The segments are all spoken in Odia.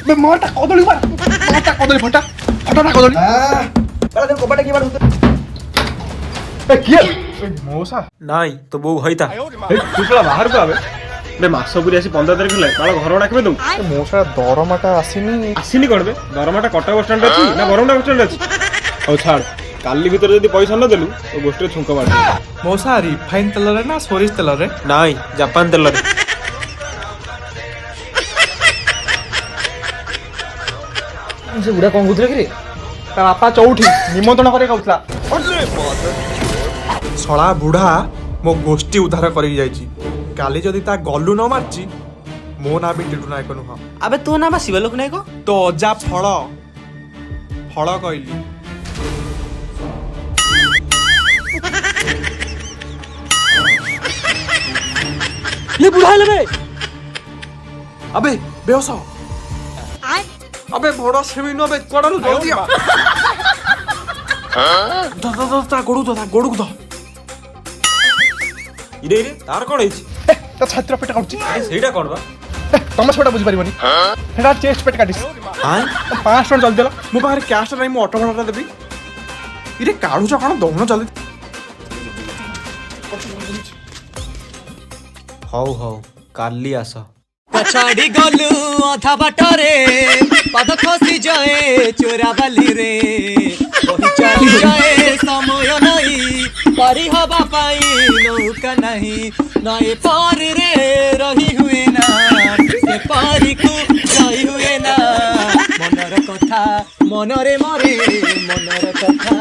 বে মাটা কদলি মার মাটা কদলি ফটা ফটাটা কদলি তাহলে তুমি কবাটা কি বার হতে এ কি মৌসা ନାଇଁ ତୋ ବୋଉ ହଇତା এই তুই শালা ବାହାରକୁ ଆବେ ବେ ମାସ ପୁରୀ ଆସି 15 ତାରିଖ ହେଲେ କାଳ ଘର ଭଡ଼ା କେବେ ଦବୁ ଏ ମୌସା ଦରମାଟା ଆସିନି ଆସିନି କଣ ବେ ଦରମାଟା କଟକ ବସ୍ ଷ୍ଟାଣ୍ଡ ଅଛି ନା ବରମୁଣ୍ଡା ବସ୍ ଷ୍ଟାଣ୍ଡ ଅଛି ହଉ ଛାଡ଼ କାଲି ଭିତରେ ଯଦି ପଇସା ନ ଦେଲୁ ତୋ ଗୋଷ୍ଠୀରେ ଛୁଙ୍କ ମାରି ମୌସା ରିଫାଇନ ତେଲରେ ନା ସୋରିଷ ତେଲରେ ନାଇଁ ଜାପାନ ତେଲରେ ସେ ବୁଢା କଣ କହୁଥିଲେ କି ରେ ତା ବାପା ଚଉଠି ନିମନ୍ତ୍ରଣ କରିବାକୁ କହୁଥିଲା ଶଳା ବୁଢା ମୋ ଗୋଷ୍ଠୀ ଉଦ୍ଧାର କରିକି ଯାଇଛି କାଲି ଯଦି ତା ଗଲୁ ନ ମାରିଛି ମୋ ନାଁ ବି ଟିଟୁ ନାୟକ ନୁହଁ ଆବେ ତୋ ନାଁ ବା ଶିବଲୋକ ନାୟକ ତୋ ଅଜା ଫଳ ଫଳ କହିଲି ଲେ ବୁଢା ହେଲେ ବେ আবে বেহস আবে বড় সেমি নবে কোড়ালু জলদি আ তা গড়ু দ ଇରେ ଇରେ ତାର କଣ ହେଇଛି ତା ଛାତ୍ର ପେଟ କାଟୁଛି ଆରେ ସେଇଟା କଣ ବା ତମେ ସେଟା ବୁଝି ପାରିବନି ସେଟା ଚେଷ୍ଟ ପେଟ କାଟିଛି ଆଁ 5 ଟଙ୍କା ଜଲଦି ଦେଲ ମୋ ପାଖରେ କ୍ୟାଶ ନାହିଁ ମୁଁ ଅଟୋ ଭଡାଟା ଦେବି ଇରେ କାଢୁଛ କଣ ଦଉନ ଜଲଦି ହଉ ହଉ କାଲି ଆସ पछाड़ी गलु अधा बाटरे पाद खसी जाए चोरा बाली रे कही चली जाए समय नहीं पारी हवा पाई नौका नहीं नए पार रे रही हुए ना से पारी को जाई हुए ना मनर कथा मनरे मरे मनर कथा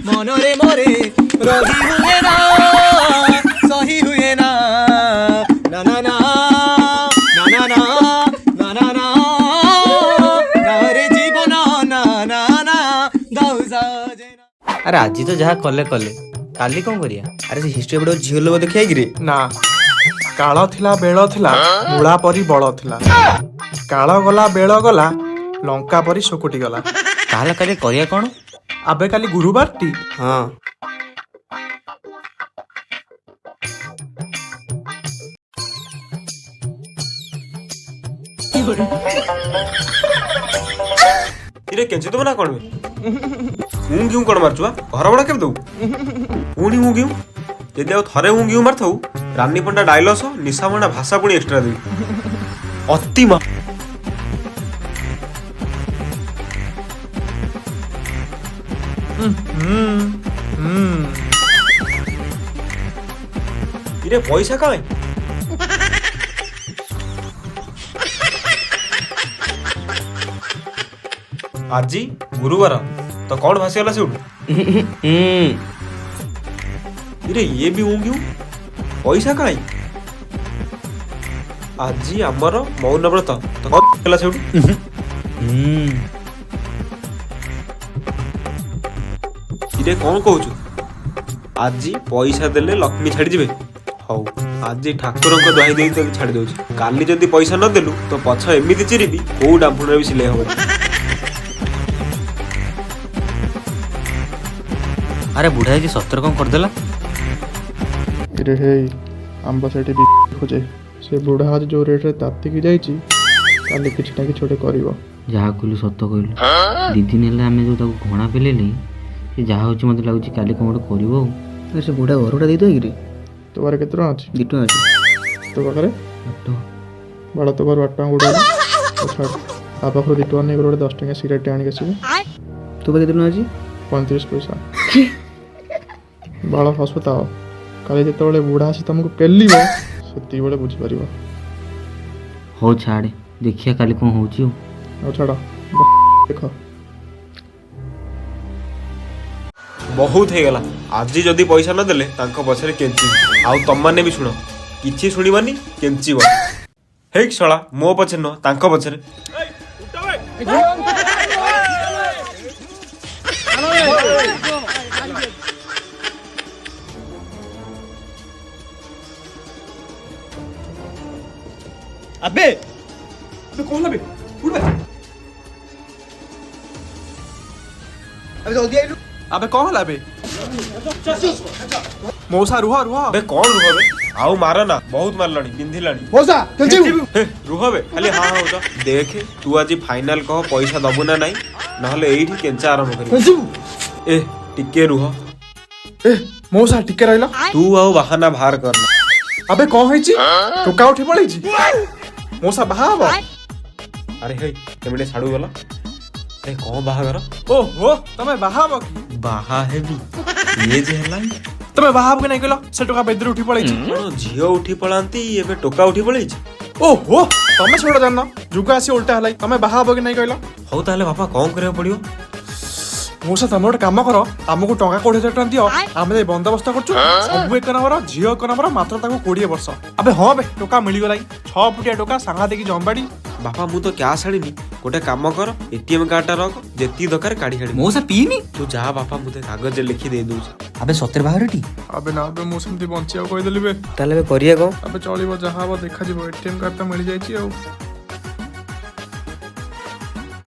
मनरे मरे रही हुए ना सही हुए ना ना ना ना अरे आज तो जहाँ कले कले काली कौन करिया अरे से हिस्ट्री पढ़ो झील लोग देखिए कि रे ନା କାଳ ଥିଲା ବେଳ ଥିଲା ମୂଳା ପରି ବଳ ଥିଲା କାଳ ଗଲା ବେଳ ଗଲା ଲଙ୍କା ପରି ଶୁକୁଟି ଗଲା ताहले काली करिया कौन ଆବେ କାଲି ଗୁରୁବାରଟି हाँ ଇରେ କେଞ୍ଚି ଦବୁ ନା କଣ ବେ ମୁଁ ଘିଉ କଣ ମାରୁଛୁ ବା ଘର ଭଡ଼ା କେବେ ଦବୁ ପୁଣି ମୁଁ ଘିଉ ଯଦି ଆଉ ଥରେ ମୁଁ ଘିଉ ମାରିଥାଉ ରାନୀ ପଣ୍ଡା ଡାଇଲସ ନିଶାମଣା ଭାଷା ପୁଣି ଏକ୍ସଟ୍ରା ଦେବି ଅତି ମା ଇରେ ପଇସା କାଇଁ ଆଜି ଗୁରୁବାର ତ କଣ ଭାସିଗଲା ସେଉଠୁ ଇରେ ଇଏ ବି ଉଙ୍ଗିଉ ପଇସା କାଇଁ ଆଜି ଆମର ମୌନ ବ୍ରତ ତ କଣ ହେଲା ସେଉଠୁ ଇରେ କଣ କହୁଛୁ ଆଜି ପଇସା ଦେଲେ ଲକ୍ଷ୍ମୀ ଛାଡିଯିବେ ହଉ ଆଜି ଠାକୁରଙ୍କ ଦହି ଦେଇ ତତେ ଛାଡି ଦଉଛି କାଲି ଯଦି ପଇସା ନ ଦେଲୁ ତ ପଛ ଏମିତି ଚିରିବି କୋଉ ଡାମ୍ଫୁଣରେ ବି ସିଲେଇ ହବନି अरे बुढ़ा जी सतर कौन करदेला रे हे आंब सेठी भी खोजे से बुढ़ा आज जो रेट रे ताती की जाईची काली किछ ना किछ छोटे करबो जहाँ कहलु सत कहलु दी दिन है आम जो घणा पेलेली से जहाँ हो मत लगुच काली कौन गोटे कर से बुढ़ा घरटा दे दो कि तो बारे केते टका अछि 2 टका अछि तो पाखरे बड़ा तो बार 8 टका गुडा तो छाड़ आ पाखरो 2 टका नै गोटे 10 टका सिगरेट आनी के सिबे तो केते टका अछि 35 पैसा बाल हस्पताल काली जिते बुढ़ा आसी तुमको पेलिब से बुझी पार हो छाड़े देखिया काली कौन हो छाड़ देख बहुत हो गला आज जदि पैसा न देले तांको पछरे केंची आउ तम माने भी सुनो किछि सुनिबानी केंचीब हेक शळा मो पछे न तांको पछरे अबे अबे कौन अबे उठ बे अबे जल्दी आइलु अबे कौन हला बे मौसा रुहा रुहा बे कौन रुहा बे ଆଉ ମାର ନା ବହୁତ ମାରିଲାଣି ପିନ୍ଧିଲାଣି ମଉସା କେଞ୍ଚି ଯିବୁ ହେ, ରୁହ ବେ ଖାଲି ହଁ ହଁ ହଉଛ ଦେଖେ ତୁ ଆଜି ଫାଇନାଲ କହ ପଇସା ଦବୁ ନା ନାଇଁ ନହେଲେ ଏଇଠି କେଞ୍ଚା ଆରମ୍ଭ କରିବୁ ଯିବୁ ଏ ଟିକେ ରୁହ ଏ ମଉସା ଟିକେ ରହିଲ ତୁ ଆଉ ବାହାନା ବାହାର କରନା ଆବେ କଣ ହେଇଛି ଟୋକା ଉଠି ପଳେଇଛି ମଉସା ବାହା ହବ ଆରେ ହେଇ କେମିତି ଛାଡୁ ଗଲ ଏ କଣ ବାହାଘର ଓହୋ ତମେ ବାହା ହବ କି ବାହା ହେବି ଏଜ ହେଲାଣି ତମେ ବାହା ହବ କି ନାଇଁ କହିଲ ସେ ଟୋକା ବେଦରେ ଉଠି ପଳେଇଛି କଣ ଝିଅ ଉଠି ପଳାନ୍ତି ଏବେ ଟୋକା ଉଠି ପଳେଇଛି ଓହୋ ତମେ ସେଗୁଡା ଜାଣିନ ଯୁଗ ଆସି ଓଲଟା ହେଲାଇ ତମେ ବାହା ହବ କି ନାଇଁ କହିଲ ହଉ ତାହେଲେ ବାପା କଣ କରିବାକୁ ପଡିବ ମଉସା ତମେ ଗୋଟେ କାମ କର ଆମକୁ ଟଙ୍କା 20,000 ଟଙ୍କା ଦିଅ ଆମେ ଯାଇ ବନ୍ଦୋବସ୍ତ କରୁଛୁ ସବୁ ଏକ ନମ୍ବର ଝିଅ ଏକ ନମ୍ବର ମାତ୍ର ତାକୁ 20 ବର୍ଷ ଆବେ ହଁ ବେ ଟୋକା ମିଳିଗଲା 6 ଫୁଟିଆ ଟୋକା ସାଙ୍ଗା ଦେଇକି ଜମ୍ବାଡି ବାପା ମୁଁ ତ କ୍ୟାସ୍ ଆଣିନି ଗୋଟେ କାମ କର ଏଟିଏମ କାର୍ଡ ଟା ରଖ ଯେତିକି ଦରକାର କାଢି କାଢି ମଉସା ପିଇନି ତୁ ଯା ବାପା ମୁଁ କାଗଜରେ ଲେଖି ଦେଇ ଦଉଛି ଆବେ ସତରେ ବାହାରଟି ଆବେ ନା ଆବେ ମୁଁ ସେମିତି ବଞ୍ଚିବାକୁ କହିଦେଲି ବେ ତାହେଲେ ଏବେ କରିବା କଣ ଆବେ ଚଳିବ ଯାହା ହବ ଦେଖାଯିବ ଏଟିଏମ କାର୍ଡ ତ ମିଳିଯାଇଛି ଆଉ